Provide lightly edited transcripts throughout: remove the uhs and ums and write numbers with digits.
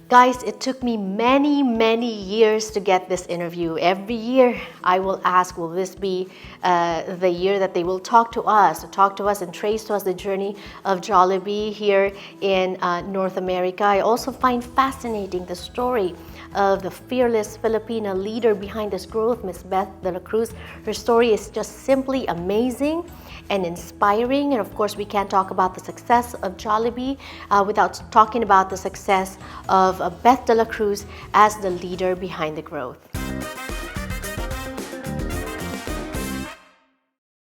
Guys, it took me many, many years to get this interview. Every year I will ask, will this be the year that they will talk to us and trace to us the journey of Jollibee here in North America. I also find fascinating the story of the fearless Filipina leader behind this growth, Miss Beth Dela Cruz. Her story is just simply amazing and inspiring. And of course, we can't talk about the success of Jollibee without talking about the success of Beth Dela Cruz as the leader behind the growth.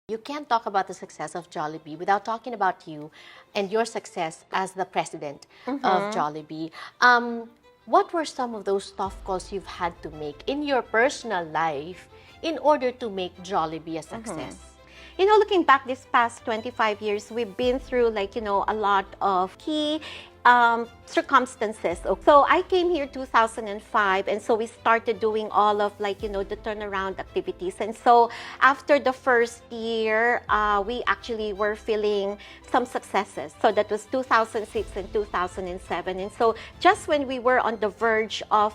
You can't talk about the success of Jollibee without talking about you and your success as the president of Jollibee. What were some of those tough calls you've had to make in your personal life in order to make Jollibee a success? You know, looking back this past 25 years, we've been through a lot of key circumstances. So I came here 2005, and so we started doing all of the turnaround activities. And so after the first year, we actually were feeling some successes. So that was 2006 and 2007. And so just when we were on the verge of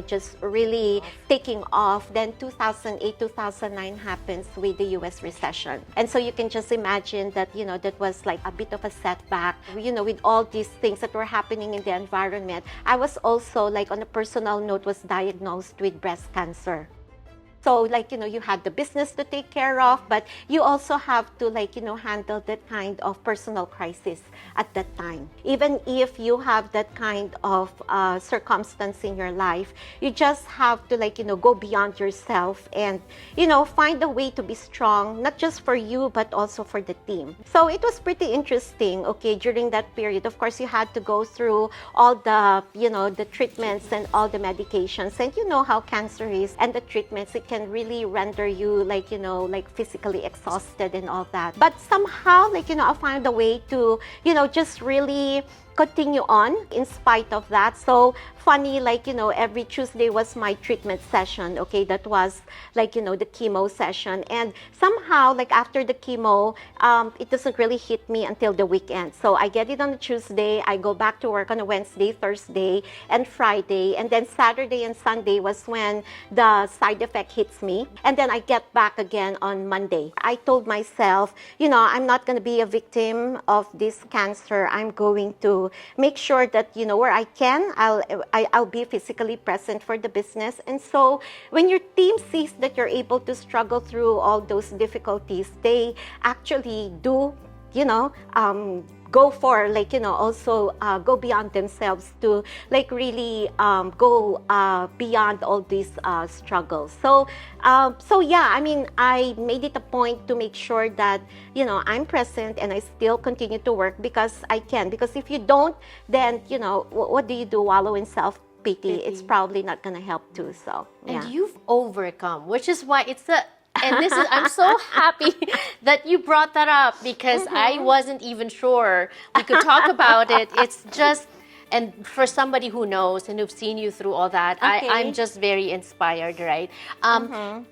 just really taking off, then 2008, 2009 happens with the US recession. And so you can just imagine that, that was a bit of a setback, with all these things that were happening in the environment. I was also, on a personal note, was diagnosed with breast cancer. So, you had the business to take care of, but you also have to, handle that kind of personal crisis at that time. Even if you have that kind of circumstance in your life, you just have to, go beyond yourself and, find a way to be strong, not just for you, but also for the team. So it was pretty interesting, during that period. Of course, you had to go through all the, the treatments and all the medications. And you know how cancer is, and the treatments, it can really render you physically exhausted and all that. But somehow, I found a way to, just really continue on in spite of that. So funny, every Tuesday was my treatment session, that was the chemo session. And somehow, after the chemo, it doesn't really hit me until the weekend. So I get it on a Tuesday, I go back to work on a Wednesday, Thursday, and Friday. And then Saturday and Sunday was when the side effect hits me. And then I get back again on Monday. I told myself, I'm not going to be a victim of this cancer. I'm going to make sure that, where I can, I'll be physically present for the business. And so when your team sees that you're able to struggle through all those difficulties, they actually do, go for also go beyond themselves to really go beyond all these struggles. So yeah, I made it a point to make sure that I'm present and I still continue to work because I can. Because if you don't, then what do? Wallow in self-pity. It's probably not going to help too. So yeah. And you've overcome, which is why it's and this is, I'm so happy that you brought that up because I wasn't even sure we could talk about it. It's just, and for somebody who knows and who've seen you through all that, I'm just very inspired, right?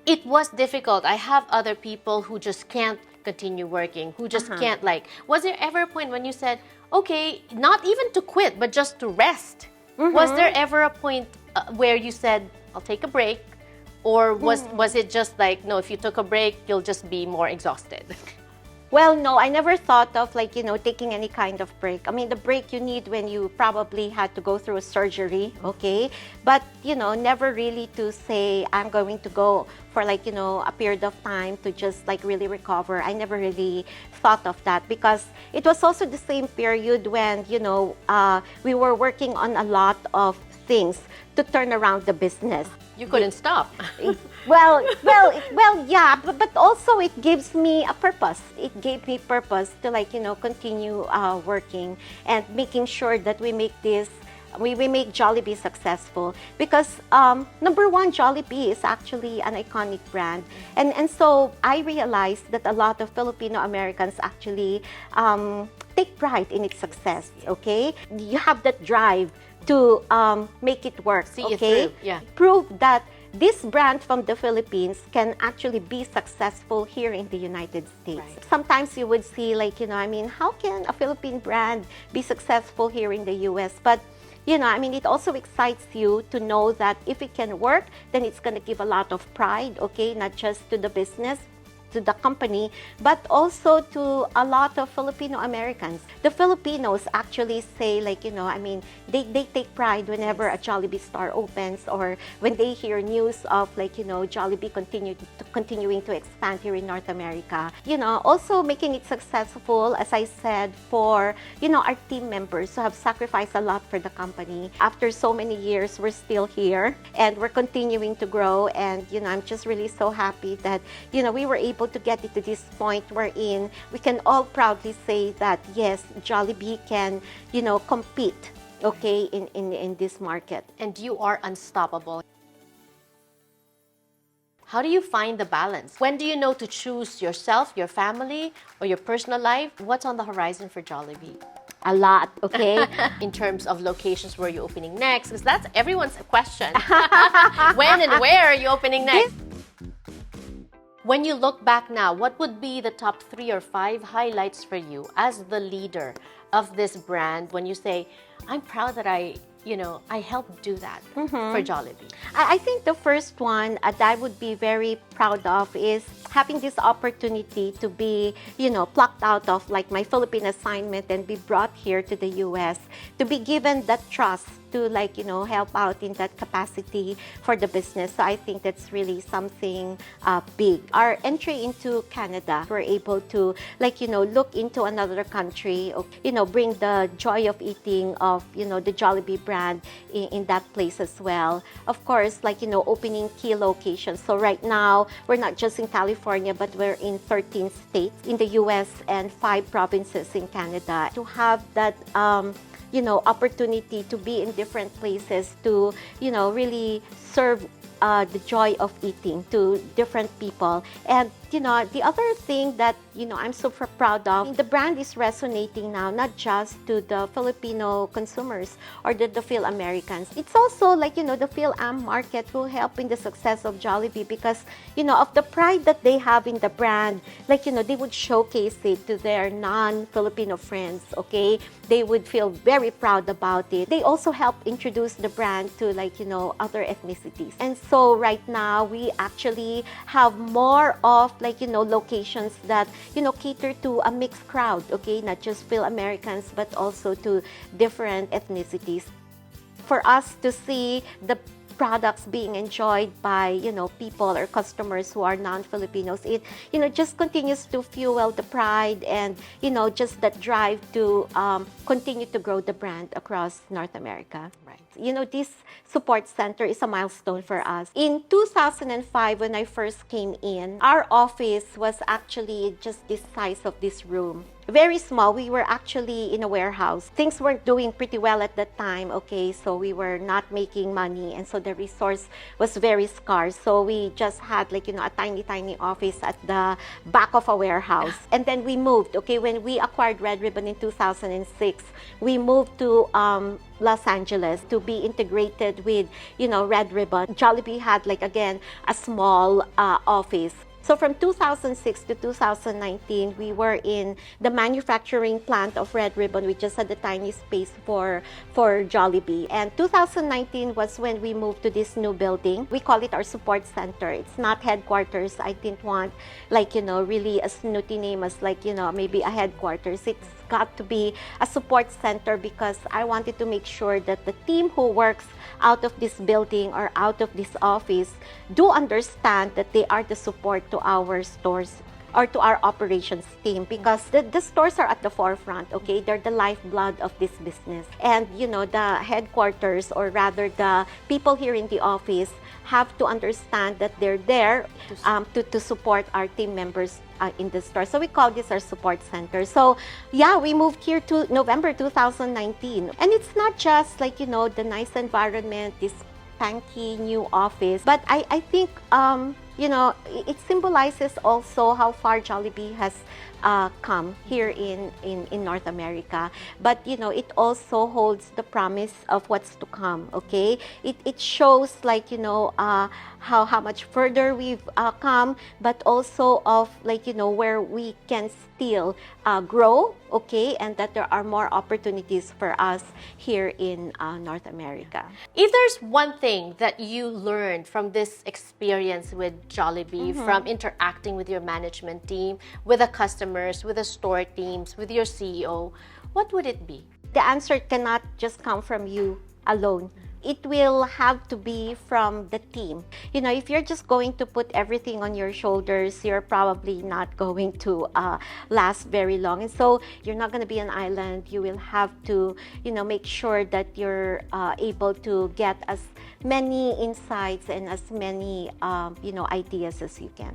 It was difficult. I have other people who just can't continue working, who just can't was there ever a point when you said, okay, not even to quit, but just to rest? Was there ever a point where you said, I'll take a break? Or was it just no, if you took a break, you'll just be more exhausted? Well, no, I never thought of taking any kind of break. The break you need when you probably had to go through a surgery, But, never really to say I'm going to go for a period of time to just really recover. I never really thought of that because it was also the same period when, we were working on a lot of things to turn around the business. You couldn't stop. Well, yeah, but also it gives me a purpose. It gave me purpose to continue working and making sure that we make this, we make Jollibee successful because number one, Jollibee is actually an iconic brand, and so I realized that a lot of Filipino Americans actually take pride in its success. You have that drive to make it work, See it through. Yeah. Prove that this brand from the Philippines can actually be successful here in the United States. Right. Sometimes you would see how can a Philippine brand be successful here in the US? But you know, I mean, it also excites you to know that if it can work, then it's going to give a lot of pride, okay, not just to the business, to the company, but also to a lot of Filipino Americans. The Filipinos actually say, like, you know, I mean, they take pride whenever a Jollibee store opens, or when they hear news of, like, you know, Jollibee continuing to expand here in North America. You know, also making it successful, as I said, for, you know, our team members who have sacrificed a lot for the company. After so many years, we're still here and we're continuing to grow. And, you know, I'm just really so happy that, you know, we were able to get it to this point wherein we can all proudly say that, yes, Jollibee can, you know, compete, okay, in this market. And you are unstoppable. How do you find the balance? When do you know to choose yourself, your family, or your personal life? What's on the horizon for Jollibee? A lot, okay? In terms of locations, where are you opening next? Because that's everyone's question. When and where are you opening next? When you look back now, what would be the top 3 or 5 highlights for you as the leader of this brand when you say, I'm proud that I helped do that for Jollibee? I think the first one that I would be very proud of is having this opportunity to be, you know, plucked out of like my Philippine assignment and be brought here to the US, to be given that trust to, like, you know, help out in that capacity for the business. So I think that's really something big. Our entry into Canada, we're able to, like, you know, look into another country, you know, bring the joy of eating of, you know, the Jollibee brand in that place as well. Of course, like, you know, opening key locations. So right now, we're not just in California, but we're in 13 states in the US and 5 provinces in Canada. To have that, you know, opportunity to be in different places, to, you know, really serve the joy of eating to different people. And, you know, the other thing that, you know, I'm super proud of, the brand is resonating now, not just to the Filipino consumers or the Phil Americans. It's also, like, you know, the Phil Am market who help in the success of Jollibee because, you know, of the pride that they have in the brand. Like, you know, they would showcase it to their non-Filipino friends, okay? They would feel very proud about it. They also help introduce the brand to, like, you know, other ethnicities. And so right now, we actually have more of, like, you know, locations that, you know, cater to a mixed crowd, okay? Not just Phil Americans, but also to different ethnicities. For us to see the products being enjoyed by, you know, people or customers who are non-Filipinos, it, you know, just continues to fuel the pride and, you know, just that drive to continue to grow the brand across North America. Right. You know, this support center is a milestone for us. In 2005, when I first came in, our office was actually just this size of this room. Very small. We were actually in a warehouse. Things weren't doing pretty well at that time, okay? So we were not making money, and so the resource was very scarce. So we just had, like, you know, a tiny office at the back of a warehouse. And then we moved, okay? When we acquired Red Ribbon in 2006, we moved to Los Angeles to be integrated with, you know, Red Ribbon. Jollibee had, like, again, a small office. So from 2006 to 2019, we were in the manufacturing plant of Red Ribbon. We just had a tiny space for Jollibee. And 2019 was when we moved to this new building. We call it our support center. It's not headquarters. I didn't want, like, you know, really a snooty name as, like, you know, maybe a headquarters. It's got to be a support center because I wanted to make sure that the team who works out of this building or out of this office do understand that they are the support to our stores or to our operations team, because the stores are at the forefront, okay? They're the lifeblood of this business. And, you know, the headquarters, or rather the people here in the office, have to understand that they're there to support our team members in the store. So we call this our support center. So yeah, we moved here to November 2019. And it's not just, like, you know, the nice environment, this fancy new office, but I think you know, it symbolizes also how far Jollibee has come here in North America. But, you know, it also holds the promise of what's to come, okay? It shows, like, you know, how much further we've come, but also of, like, you know, where we can still grow, okay? And that there are more opportunities for us here in North America. If there's one thing that you learned from this experience with Jollibee, from interacting with your management team, with the customers, with the store teams, with your CEO, what would it be? The answer cannot just come from you alone. It will have to be from the team. You know, if you're just going to put everything on your shoulders, you're probably not going to last very long. And so you're not going to be an island. You will have to, you know, make sure that you're able to get as many insights and as many, you know, ideas as you can.